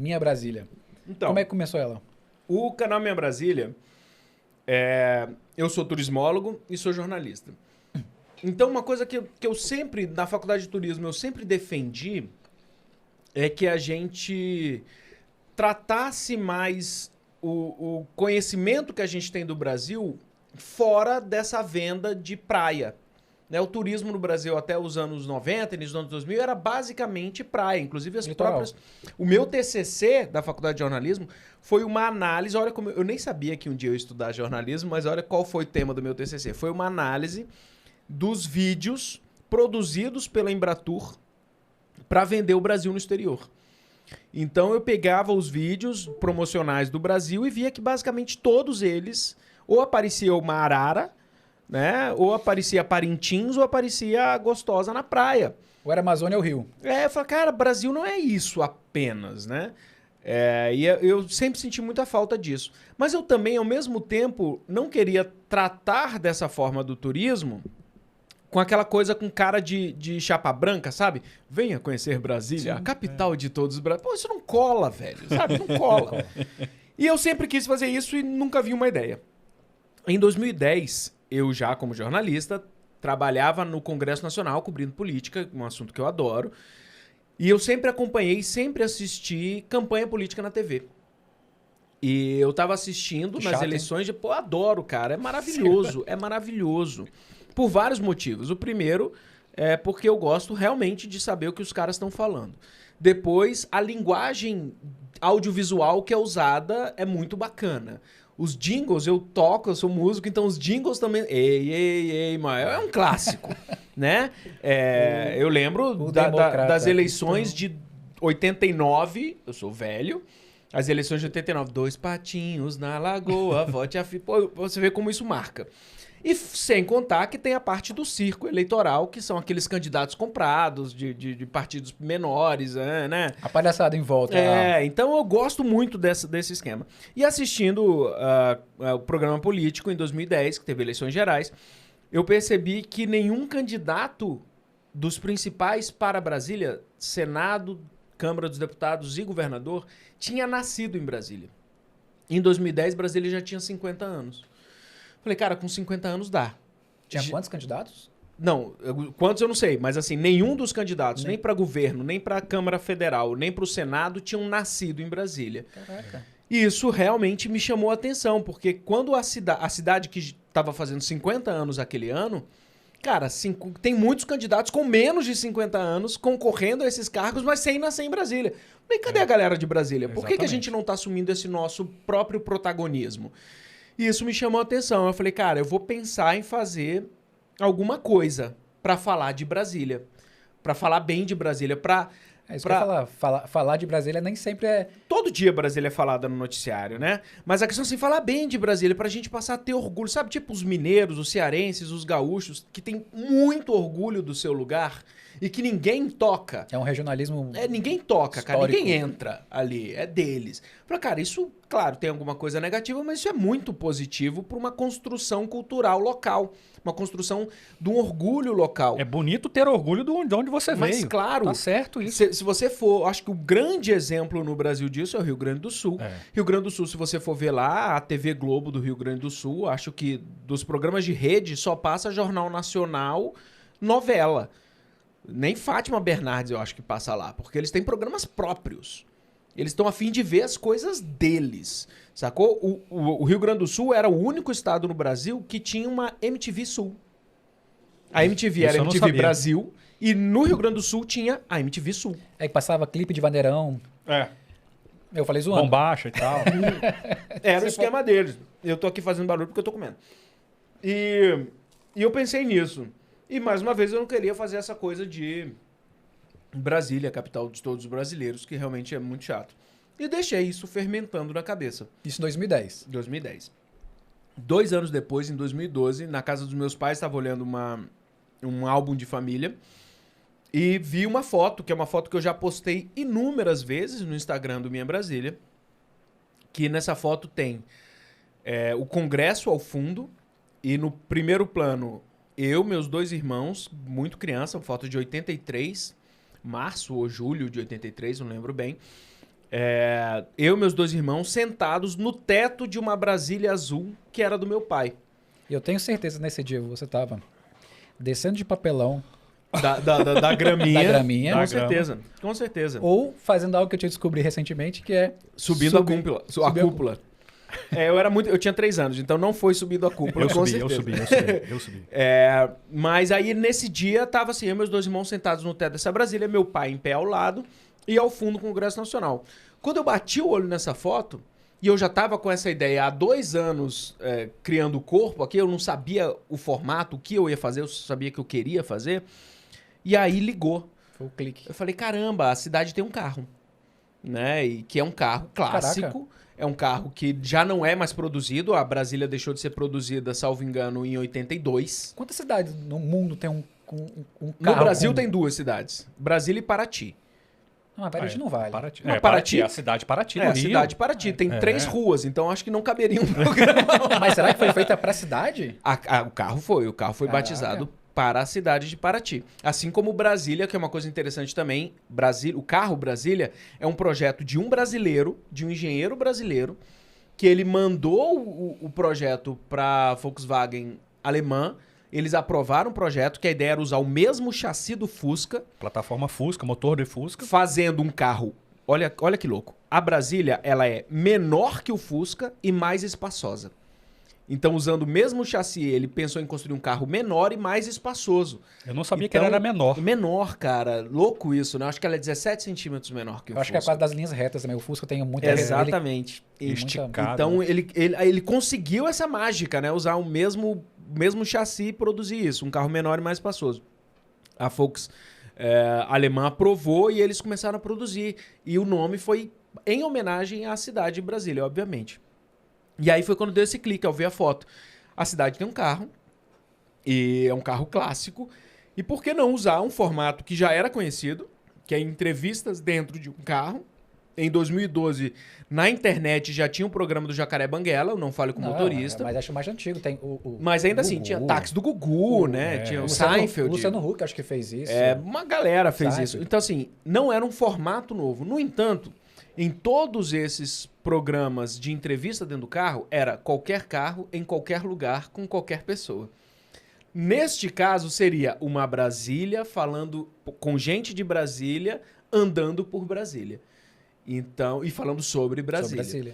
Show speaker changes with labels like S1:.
S1: Minha Brasília.
S2: Então,
S1: Como é que começou ela?
S2: o canal Minha Brasília, eu sou turismólogo e sou jornalista. Então, uma coisa que eu sempre, na faculdade de turismo, eu sempre defendi é que a gente tratasse mais o conhecimento que a gente tem do Brasil fora dessa venda de praia. Né? O turismo no Brasil até os anos 90, início dos anos 2000, era basicamente praia. Inclusive as
S1: Litoral.
S2: próprias... O meu TCC da faculdade de jornalismo foi uma análise... Olha como eu nem sabia que um dia eu ia estudar jornalismo, mas olha qual foi o tema do meu TCC. Foi uma análise dos vídeos produzidos pela Embratur para vender o Brasil no exterior. Então eu pegava os vídeos promocionais do Brasil e via que basicamente todos eles ou aparecia uma arara, né? Ou aparecia Parintins ou aparecia a Gostosa na praia.
S1: Ou era Amazônia ou Rio?
S2: Eu falei, cara, Brasil não é isso apenas, né? E eu sempre senti muita falta disso. Mas eu também, ao mesmo tempo, não queria tratar dessa forma do turismo com aquela coisa com cara de chapa branca, sabe? Venha conhecer Brasília, a capital de todos os brasileiros. Pô, isso não cola, velho, sabe? Não cola. E eu sempre quis fazer isso e nunca vi uma ideia. Em 2010, eu já, como jornalista, trabalhava no Congresso Nacional cobrindo política, um assunto que eu adoro. E eu sempre acompanhei, sempre assisti campanha política na TV. E eu tava assistindo nas eleições de... Pô, adoro, cara. É maravilhoso, é maravilhoso. Por vários motivos. O primeiro é porque eu gosto realmente de saber o que os caras estão falando. Depois, a linguagem audiovisual que é usada é muito bacana. Os jingles, eu toco, eu sou músico, então os jingles também... Ei, mano, é um clássico, né? Eu lembro das eleições de 89, eu sou velho, as eleições de 89, 2 patinhos na lagoa, vote a... Pô, você vê como isso marca. E sem contar que tem a parte do circo eleitoral, que são aqueles candidatos comprados de partidos menores, né?
S1: A palhaçada em volta.
S2: Então eu gosto muito desse esquema. E assistindo o programa político em 2010, que teve eleições gerais, eu percebi que nenhum candidato dos principais para Brasília, Senado, Câmara dos Deputados e governador, tinha nascido em Brasília. Em 2010, Brasília já tinha 50 anos. Falei, cara, com 50 anos dá.
S1: Tinha quantos candidatos?
S2: Não, quantos eu não sei, mas assim, nenhum dos candidatos, nem para governo, nem para Câmara Federal, nem para o Senado, tinham nascido em Brasília.
S1: Caraca.
S2: E isso realmente me chamou a atenção, porque quando a cidade que estava fazendo 50 anos aquele ano, cara, tem muitos candidatos com menos de 50 anos concorrendo a esses cargos, mas sem nascer em Brasília. Falei, cadê a galera de Brasília? Por que a gente não está assumindo esse nosso próprio protagonismo? E isso me chamou a atenção. Eu falei, cara, eu vou pensar em fazer alguma coisa para falar de Brasília. Para falar bem de Brasília.
S1: É isso que eu ia falar. Falar de Brasília nem sempre é...
S2: Todo dia Brasília é falada no noticiário, né? Mas a questão é assim, falar bem de Brasília pra gente passar a ter orgulho. Sabe, tipo os mineiros, os cearenses, os gaúchos, que tem muito orgulho do seu lugar e que ninguém toca.
S1: É um regionalismo
S2: ninguém toca,
S1: histórico.
S2: Cara. Ninguém entra ali. É deles. Falei, cara, isso, claro, tem alguma coisa negativa, mas isso é muito positivo para uma construção cultural local. Uma construção de um orgulho local.
S3: É bonito ter orgulho de onde você veio.
S2: Mas, claro,
S3: tá certo isso.
S2: Se você for... Acho que o grande exemplo no Brasil disso é o Rio Grande do Sul. Rio Grande do Sul, se você for ver lá, a TV Globo do Rio Grande do Sul, acho que dos programas de rede só passa Jornal Nacional, novela. Nem Fátima Bernardes eu acho que passa lá, porque eles têm programas próprios. Eles estão a fim de ver as coisas deles, sacou? O Rio Grande do Sul era o único estado no Brasil que tinha uma MTV Sul. A MTV era a MTV Brasil e no Rio Grande do Sul tinha a MTV Sul.
S1: É que passava clipe de Bandeirão. Eu falei zoando.
S3: Bombacha e tal.
S2: Era o esquema deles. Eu tô aqui fazendo barulho porque eu tô comendo. E eu pensei nisso. E mais uma vez eu não queria fazer essa coisa de Brasília, a capital de todos os brasileiros, que realmente é muito chato. E deixei isso fermentando na cabeça.
S1: Isso em 2010.
S2: 2010. 2 anos depois, em 2012, na casa dos meus pais, estava olhando um álbum de família e vi uma foto, que é uma foto que eu já postei inúmeras vezes no Instagram do Minha Brasília, que nessa foto tem o Congresso ao fundo e no primeiro plano eu, meus 2 irmãos, muito criança, foto de 83, março ou julho de 83, não lembro bem. eu e meus 2 irmãos sentados no teto de uma Brasília azul que era do meu pai.
S1: E eu tenho certeza nesse dia você estava descendo de papelão.
S2: Da graminha.
S1: Da graminha.
S2: Com certeza, com certeza.
S1: Ou fazendo algo que eu tinha descobrido recentemente, que é...
S2: Subindo a cúpula. Eu tinha 3 anos, então não foi subindo a cúpula,
S3: Eu subi.
S2: Mas aí, nesse dia, tava assim, eu e meus 2 irmãos sentados no teto dessa Brasília, meu pai em pé ao lado e ao fundo o Congresso Nacional. Quando eu bati o olho nessa foto, e eu já tava com essa ideia há 2 anos criando o corpo aqui, eu não sabia o formato, o que eu ia fazer, eu sabia que eu queria fazer, e aí ligou.
S1: Foi o clique.
S2: Eu falei, caramba, a cidade tem um carro, né? E que é um carro clássico. Caraca. É um carro que já não é mais produzido. A Brasília deixou de ser produzida, salvo engano, em 82.
S1: Quantas cidades no mundo tem um carro?
S2: No Brasil tem 2 cidades. Brasília e Paraty.
S1: Não, Paraty não vale.
S3: Paraty.
S2: Paraty
S3: é a cidade de Paraty, no
S2: a
S3: Rio.
S2: cidade de Paraty. Tem 3 ruas, então acho que não caberia um programa.
S1: Mas será que foi feita pra cidade?
S2: O carro foi batizado para a cidade de Paraty. Assim como Brasília, que é uma coisa interessante também. O carro Brasília é um projeto de um brasileiro, de um engenheiro brasileiro, que ele mandou o projeto para a Volkswagen alemã. Eles aprovaram o projeto, que a ideia era usar o mesmo chassi do Fusca.
S3: Plataforma Fusca, motor de Fusca.
S2: Fazendo um carro... Olha que louco. A Brasília, ela é menor que o Fusca e mais espaçosa. Então, usando o mesmo chassi, ele pensou em construir um carro menor e mais espaçoso.
S3: Eu não sabia que ela era menor.
S2: Menor, cara. Louco isso, né? Acho que ela é 17 centímetros menor que o Fusca.
S1: Eu acho que é por causa das linhas retas também. O Fusca tem muita...
S2: Exatamente.
S3: Esticado.
S2: Então, ele conseguiu essa mágica, né? Usar o mesmo chassi e produzir isso. Um carro menor e mais espaçoso. A Volks alemã aprovou e eles começaram a produzir. E o nome foi em homenagem à cidade de Brasília, obviamente. E aí foi quando deu esse clique ao ver a foto. A cidade tem um carro, e é um carro clássico, e por que não usar um formato que já era conhecido, que é entrevistas dentro de um carro. Em 2012, na internet já tinha um programa do Jacaré Banguela, o Não Fale com o Motorista.
S1: Mas acho mais antigo. Tem
S2: mas ainda assim, tinha táxi do Gugu, né? Tinha o Seinfeld.
S1: O Luciano Huck acho que fez isso.
S2: Uma galera fez isso. Então assim, não era um formato novo. No entanto, em todos esses programas de entrevista dentro do carro, era qualquer carro, em qualquer lugar, com qualquer pessoa. Neste caso, seria uma Brasília falando com gente de Brasília, andando por Brasília. Então, e falando sobre Brasília.